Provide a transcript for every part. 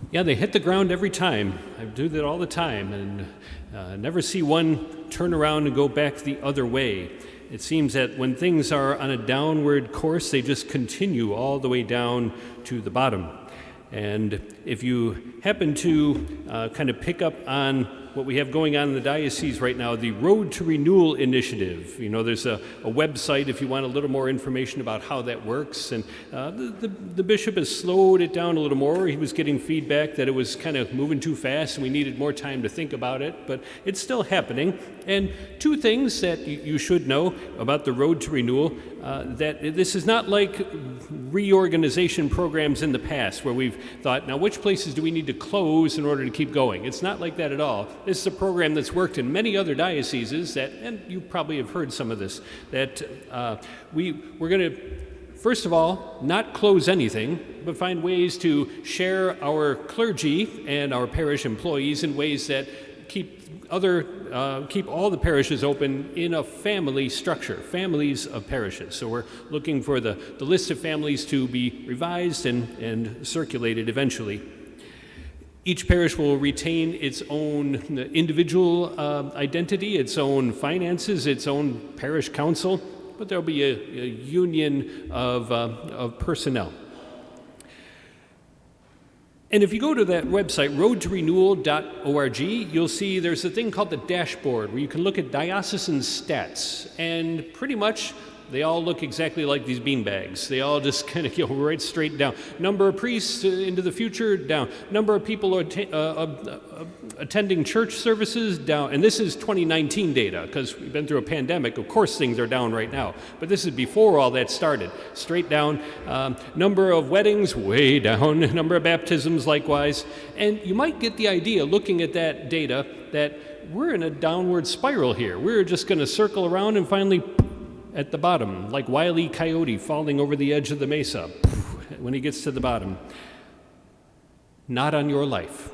Yeah, they hit the ground every time. I do that all the time, and never see one turn around and go back the other way. It seems that when things are on a downward course, they just continue all the way down to the bottom. And if you happen to kind of pick up on what we have going on in the diocese right now, the Road to Renewal initiative. You know, there's a website if you want a little more information about how that works. And the bishop has slowed it down a little more. He was getting feedback that it was kind of moving too fast and we needed more time to think about it, but it's still happening. And two things that you should know about the Road to Renewal, that this is not like reorganization programs in the past where we've thought, now which places do we need to close in order to keep going? It's not like that at all. This is a program that's worked in many other dioceses that, and you probably have heard some of this, that we're going to, first of all, not close anything, but find ways to share our clergy and our parish employees in ways that keep all the parishes open in a family structure, families of parishes. So we're looking for the list of families to be revised and circulated eventually. Each parish will retain its own individual identity, its own finances, its own parish council, but there'll be a union of personnel. And if you go to that website, roadtorenewal.org, you'll see there's a thing called the dashboard where you can look at diocesan stats, and pretty much they all look exactly like these beanbags. They all just kind of go right straight down. Number of priests into the future, down. Number of people attending church services, down. And this is 2019 data, because we've been through a pandemic. Of course things are down right now. But this is before all that started. Straight down. Number of weddings, way down. Number of baptisms, likewise. And you might get the idea, looking at that data, that we're in a downward spiral here. We're just going to circle around and finally at the bottom, like Wile E. Coyote falling over the edge of the mesa when he gets to the bottom. Not on your life.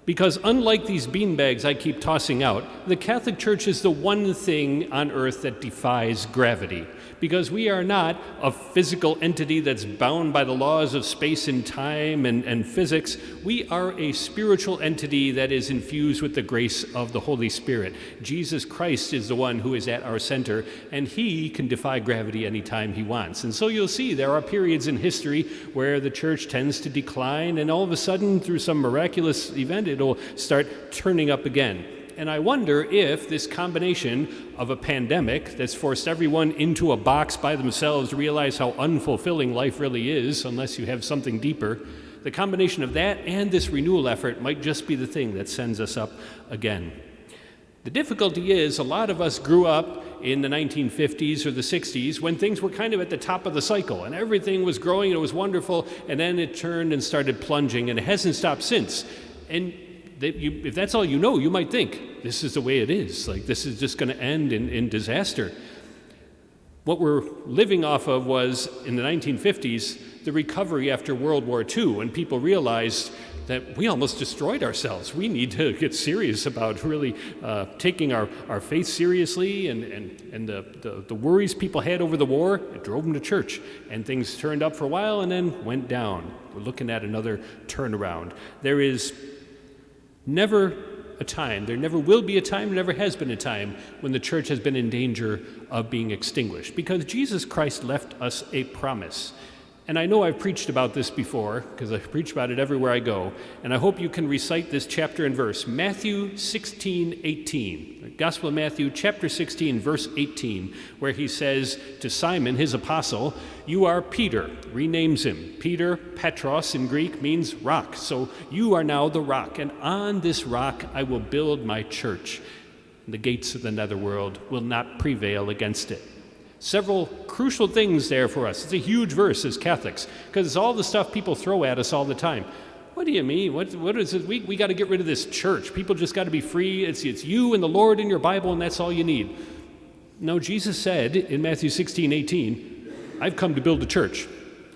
Because unlike these beanbags I keep tossing out, the Catholic Church is the one thing on earth that defies gravity. Because we are not a physical entity that's bound by the laws of space and time and physics. We are a spiritual entity that is infused with the grace of the Holy Spirit. Jesus Christ is the one who is at our center, and he can defy gravity anytime he wants. And so you'll see there are periods in history where the church tends to decline, and all of a sudden, through some miraculous event, it'll start turning up again. And I wonder if this combination of a pandemic that's forced everyone into a box by themselves to realize how unfulfilling life really is, unless you have something deeper, the combination of that and this renewal effort might just be the thing that sends us up again. The difficulty is a lot of us grew up in the 1950s or the 60s when things were kind of at the top of the cycle and everything was growing and it was wonderful, and then it turned and started plunging, and it hasn't stopped since. And if that's all you know, you might think, this is the way it is. Like, this is just going to end in disaster. What we're living off of was, in the 1950s, the recovery after World War II, when people realized that we almost destroyed ourselves. We need to get serious about really taking our faith seriously, and the worries people had over the war, it drove them to church. And things turned up for a while and then went down. We're looking at another turnaround. There is never a time, there never will be a time, there never has been a time when the church has been in danger of being extinguished, because Jesus Christ left us a promise. And I know I've preached about this before, because I preach about it everywhere I go, and I hope you can recite this chapter and verse. Matthew 16:18, the Gospel of Matthew, chapter 16, verse 18, where he says to Simon, his apostle, "You are Peter," renames him. Peter, Petros in Greek, means rock. So you are now the rock, and on this rock I will build my church. The gates of the netherworld will not prevail against it. Several crucial things there for us. It's a huge verse as Catholics, because it's all the stuff people throw at us all the time. What do you mean? What is it? We got to get rid of this church. People just got to be free. It's you and the Lord in your Bible, and that's all you need. No, Jesus said in Matthew 16:18, I've come to build a church,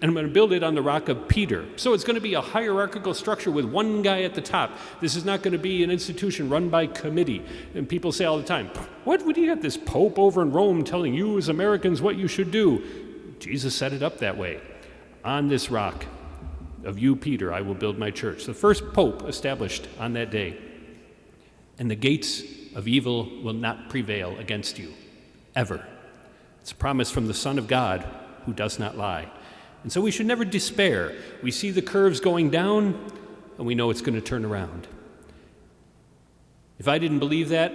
and I'm going to build it on the rock of Peter. So it's going to be a hierarchical structure with one guy at the top. This is not going to be an institution run by committee. And people say all the time, what would you have this Pope over in Rome telling you as Americans what you should do? Jesus set it up that way. On this rock, of you, Peter, I will build my church. The first pope established on that day. And the gates of evil will not prevail against you, ever. It's a promise from the Son of God, who does not lie. And so we should never despair. We see the curves going down, and we know it's going to turn around. If I didn't believe that,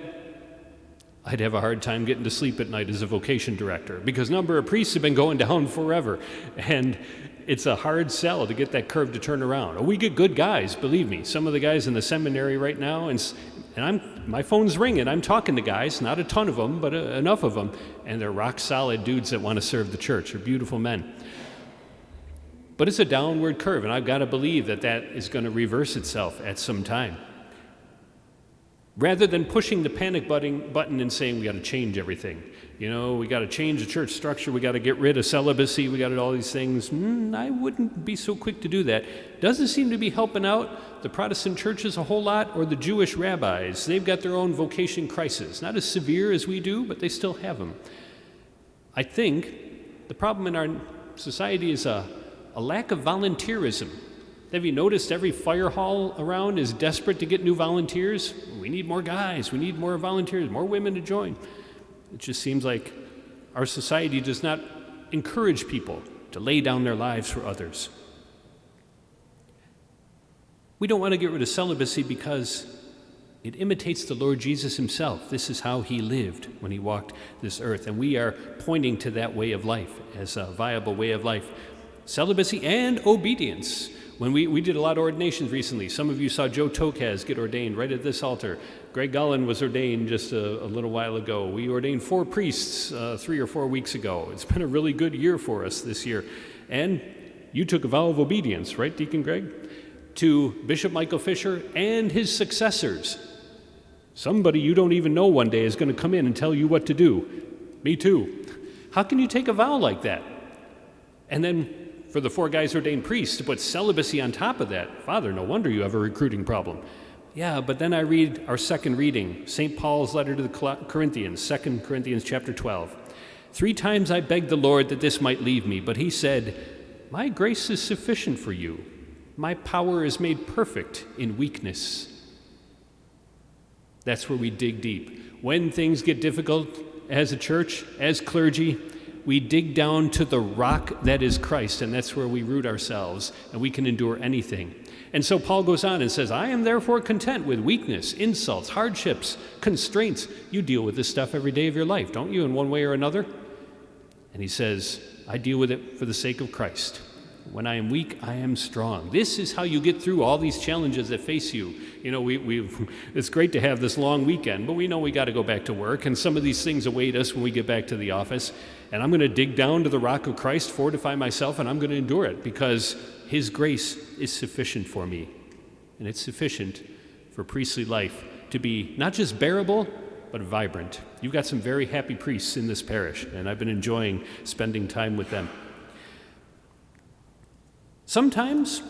I'd have a hard time getting to sleep at night as a vocation director, because a number of priests have been going down forever, and it's a hard sell to get that curve to turn around. Oh, we get good guys, believe me. Some of the guys in the seminary right now, and my phone's ringing. I'm talking to guys, not a ton of them, but enough of them, and they're rock-solid dudes that want to serve the church. They're beautiful men. But it's a downward curve, and I've got to believe that that is going to reverse itself at some time. Rather than pushing the panic button and saying we got to change everything. We got to change the church structure, we got to get rid of celibacy, we got to do all these things. I wouldn't be so quick to do that. Doesn't seem to be helping out the Protestant churches a whole lot, or the Jewish rabbis. They've got their own vocation crisis. Not as severe as we do, but they still have them. I think the problem in our society is a lack of volunteerism. Have you noticed every fire hall around is desperate to get new volunteers? We need more guys, we need more volunteers, more women to join. It just seems like our society does not encourage people to lay down their lives for others. We don't want to get rid of celibacy because it imitates the Lord Jesus himself. This is how he lived when he walked this earth, and we are pointing to that way of life as a viable way of life. Celibacy and obedience. When we did a lot of ordinations recently, some of you saw Joe Tokaz get ordained right at this altar. Greg Gullen was ordained just a little while ago. We ordained 4 priests 3 or 4 weeks ago. It's been a really good year for us this year. And you took a vow of obedience, right, Deacon Greg? To Bishop Michael Fisher and his successors. Somebody you don't even know one day is going to come in and tell you what to do. Me too. How can you take a vow like that? And then for the 4 guys ordained priests to put celibacy on top of that. Father, no wonder you have a recruiting problem. Yeah, but then I read our second reading, St. Paul's letter to the Corinthians, 2 Corinthians chapter 12. 3 times I begged the Lord that this might leave me, but he said, my grace is sufficient for you. My power is made perfect in weakness. That's where we dig deep. When things get difficult as a church, as clergy, we dig down to the rock that is Christ, and that's where we root ourselves, and we can endure anything. And so Paul goes on and says, I am therefore content with weakness, insults, hardships, constraints. You deal with this stuff every day of your life, don't you, in one way or another? And he says, I deal with it for the sake of Christ. When I am weak, I am strong. This is how you get through all these challenges that face you. It's great to have this long weekend, but we know we got to go back to work, and some of these things await us when we get back to the office. And I'm going to dig down to the rock of Christ, fortify myself, and I'm going to endure it because his grace is sufficient for me. And it's sufficient for priestly life to be not just bearable, but vibrant. You've got some very happy priests in this parish, and I've been enjoying spending time with them. Sometimes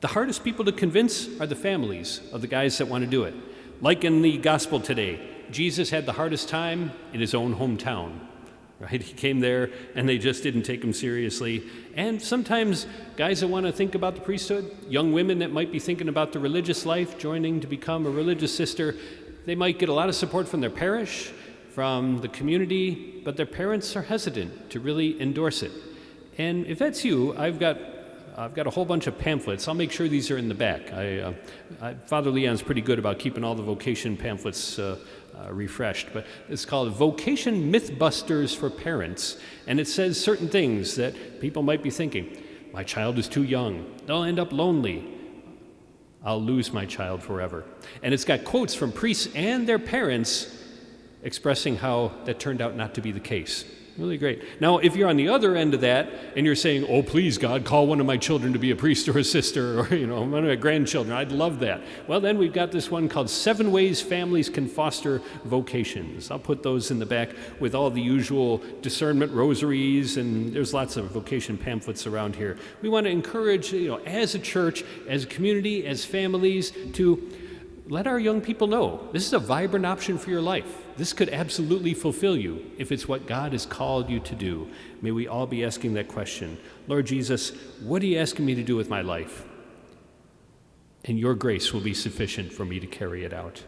the hardest people to convince are the families of the guys that want to do it. Like in the gospel today, Jesus had the hardest time in his own hometown. Right? He came there and they just didn't take him seriously. And sometimes guys that want to think about the priesthood, young women that might be thinking about the religious life, joining to become a religious sister, they might get a lot of support from their parish, from the community, but their parents are hesitant to really endorse it. And if that's you, I've got a whole bunch of pamphlets. I'll make sure these are in the back. Father Leon's pretty good about keeping all the vocation pamphlets refreshed, but it's called Vocation Mythbusters for Parents, and it says certain things that people might be thinking. My child is too young. They'll end up lonely. I'll lose my child forever. And it's got quotes from priests and their parents expressing how that turned out not to be the case. Really great. Now, if you're on the other end of that and you're saying, oh, please, God, call one of my children to be a priest or a sister or, one of my grandchildren, I'd love that. Well, then we've got this one called 7 Ways Families Can Foster Vocations. I'll put those in the back with all the usual discernment rosaries, and there's lots of vocation pamphlets around here. We want to encourage, as a church, as a community, as families, to let our young people know this is a vibrant option for your life. This could absolutely fulfill you if it's what God has called you to do. May we all be asking that question. Lord Jesus, what are you asking me to do with my life? And your grace will be sufficient for me to carry it out.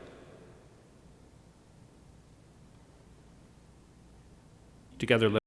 Together,